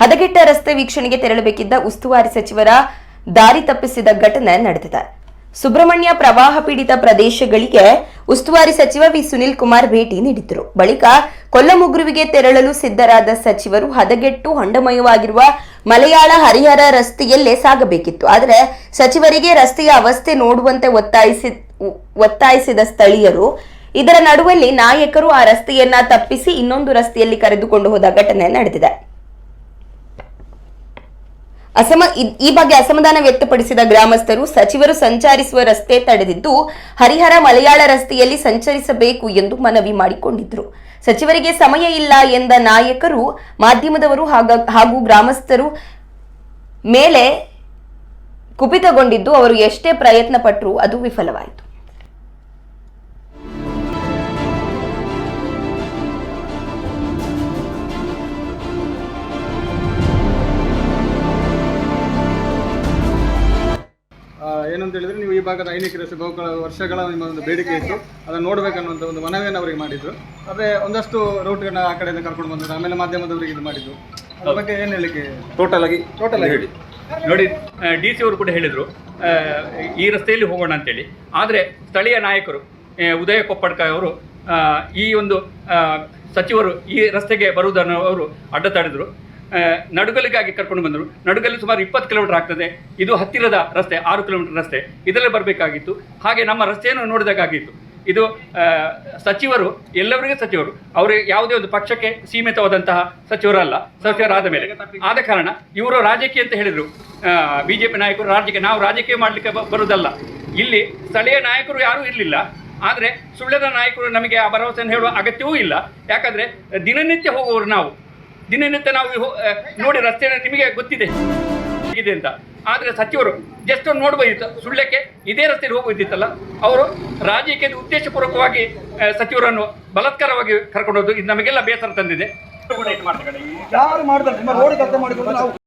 ಹದಗೆಟ್ಟ ರಸ್ತೆ ವೀಕ್ಷಣೆಗೆ ತೆರಳಬೇಕಿದ್ದ ಉಸ್ತುವಾರಿ ಸಚಿವರ ದಾರಿ ತಪ್ಪಿಸಿದ ಘಟನೆ ನಡೆದಿದೆ. ಸುಬ್ರಹ್ಮಣ್ಯ ಪ್ರವಾಹ ಪೀಡಿತ ಪ್ರದೇಶಗಳಿಗೆ ಉಸ್ತುವಾರಿ ಸಚಿವ ವಿ ಸುನಿಲ್ ಕುಮಾರ್ ಭೇಟಿ ನೀಡಿದ್ದರು. ಬಳಿಕ ಕೊಲ್ಲಮುಗ್ರುವಿಗೆ ತೆರಳಲು ಸಿದ್ಧರಾದ ಸಚಿವರು ಹದಗೆಟ್ಟು ಹೊಂಡಮಯವಾಗಿರುವ ಮಲಯಾಳ ಹರಿಹರ ರಸ್ತೆಯಲ್ಲೇ ಸಾಗಬೇಕಿತ್ತು. ಆದರೆ ಸಚಿವರಿಗೆ ರಸ್ತೆಯ ಅವಸ್ಥೆ ನೋಡುವಂತೆ ಒತ್ತಾಯಿಸಿದ ಸ್ಥಳೀಯರು ಇದರ ನಡುವಲ್ಲಿ ನಾಯಕರು ಆ ರಸ್ತೆಯನ್ನ ತಪ್ಪಿಸಿ ಇನ್ನೊಂದು ರಸ್ತೆಯಲ್ಲಿ ಕರೆದುಕೊಂಡು ಹೋದ ಘಟನೆ ನಡೆದಿದೆ. ಈ ಬಗ್ಗೆ ಅಸಮಾಧಾನ ವ್ಯಕ್ತಪಡಿಸಿದ ಗ್ರಾಮಸ್ಥರು ಸಚಿವರು ಸಂಚರಿಸುವ ರಸ್ತೆ ತಡೆದಿದ್ದು ಹರಿಹರ ಮಲಯಾಳ ರಸ್ತೆಯಲ್ಲಿ ಸಂಚರಿಸಬೇಕು ಎಂದು ಮನವಿ ಮಾಡಿಕೊಂಡಿದ್ದರು. ಸಚಿವರಿಗೆ ಸಮಯ ಇಲ್ಲ ಎಂದ ನಾಯಕರು ಮಾಧ್ಯಮದವರು ಹಾಗೂ ಗ್ರಾಮಸ್ಥರು ಮೇಲೆ ಕುಪಿತಗೊಂಡಿದ್ದು ಅವರು ಎಷ್ಟೇ ಪ್ರಯತ್ನ ಪಟ್ಟರೂ ಅದು ವಿಫಲವಾಯಿತು. ಏನಂತ ಹೇಳಿದ್ರೆ ನೀವು ಈ ಭಾಗದ ಐನಿಕ ರಸ್ತೆ ಬಹುಕಾಲ ವರ್ಷಗಳ ನಿಮ್ಮ ಒಂದು ಬೇಡಿಕೆ ಇತ್ತು, ಅದನ್ನು ನೋಡಬೇಕನ್ನುವಂಥ ಒಂದು ಮನವಿಯನ್ನು ಅವರಿಗೆ ಮಾಡಿದ್ರು. ಆದರೆ ಒಂದಷ್ಟು ರೂಟ್ಗಳನ್ನ ಆ ಕಡೆಯಿಂದ ಕರ್ಕೊಂಡು ಬಂದರು, ಆಮೇಲೆ ಮಾಧ್ಯಮದವರಿಗೆ ಇದು ಮಾಡಿದ್ರು. ಅದ್ರ ಬಗ್ಗೆ ಏನು ಹೇಳಲಿಕ್ಕೆ ಟೋಟಲ್ ಆಗಿ ಹೇಳಿ ನೋಡಿ. DC ಅವರು ಕೂಡ ಹೇಳಿದರು ಈ ರಸ್ತೆಯಲ್ಲಿ ಹೋಗೋಣ ಅಂತೇಳಿ. ಆದರೆ ಸ್ಥಳೀಯ ನಾಯಕರು ಉದಯ ಕೊಪ್ಪಡ್ಕ ಅವರು ಈ ಒಂದು ಸಚಿವರು ಈ ರಸ್ತೆಗೆ ಬರುವುದನ್ನು ಅವರು ಅಡ್ಡ ತಡೆದರು. ನಡುಗಲಿಗಾಗಿ ಕರ್ಕೊಂಡು ಬಂದರು. ನಡುಗಲ್ಲಿ ಸುಮಾರು 20 ಕಿಲೋಮೀಟರ್ ಆಗ್ತದೆ. ಇದು ಹತ್ತಿರದ ರಸ್ತೆ, 6 ಕಿಲೋಮೀಟರ್ ರಸ್ತೆ, ಇದರಲ್ಲೇ ಬರಬೇಕಾಗಿತ್ತು. ಹಾಗೆ ನಮ್ಮ ರಸ್ತೆಯನ್ನು ನೋಡಿದಾಗಿತ್ತು. ಇದು ಸಚಿವರು ಎಲ್ಲವರಿಗೂ ಸಚಿವರು, ಅವರು ಯಾವುದೇ ಒಂದು ಪಕ್ಷಕ್ಕೆ ಸೀಮಿತವಾದಂತಹ ಸಚಿವರಲ್ಲ. ಸಚಿವರಾದ ಮೇಲೆ ಆದ ಕಾರಣ ಇವರು ರಾಜಕೀಯ ಅಂತ ಹೇಳಿದರು. BJP ನಾಯಕರು ನಾವು ರಾಜಕೀಯ ಮಾಡಲಿಕ್ಕೆ ಬರುವುದಲ್ಲ. ಇಲ್ಲಿ ಸ್ಥಳೀಯ ನಾಯಕರು ಯಾರೂ ಇರಲಿಲ್ಲ. ಆದರೆ ಸುಳ್ಯದ ನಾಯಕರು ನಮಗೆ ಆ ಭರವಸೆಯನ್ನು ಹೇಳುವ ಅಗತ್ಯವೂ ಇಲ್ಲ. ಯಾಕಂದರೆ ದಿನನಿತ್ಯ ಹೋಗುವವರು ನಾವು ನೋಡಿ ರಸ್ತೆಯನ್ನು ನಿಮಗೆ ಗೊತ್ತಿದೆ ಹೇಗಿದೆ ಅಂತ. ಆದರೆ ಸಚಿವರು ಜಸ್ಟ್ ನೋಡ್ಬೋದಿತ್ತು, ಸುಳ್ಯಕ್ಕೆ ಇದೇ ರಸ್ತೆಯಲ್ಲಿ ಹೋಗ್ಬೋದಿತ್ತಲ್ಲ. ಅವರು ರಾಜಕೀಯದ ಉದ್ದೇಶಪೂರ್ವಕವಾಗಿ ಸಚಿವರನ್ನು ಬಲಾತ್ಕಾರವಾಗಿ ಕರ್ಕೊಂಡೋದು ಇದು ನಮಗೆಲ್ಲ ಬೇಸರ ತಂದಿದೆ.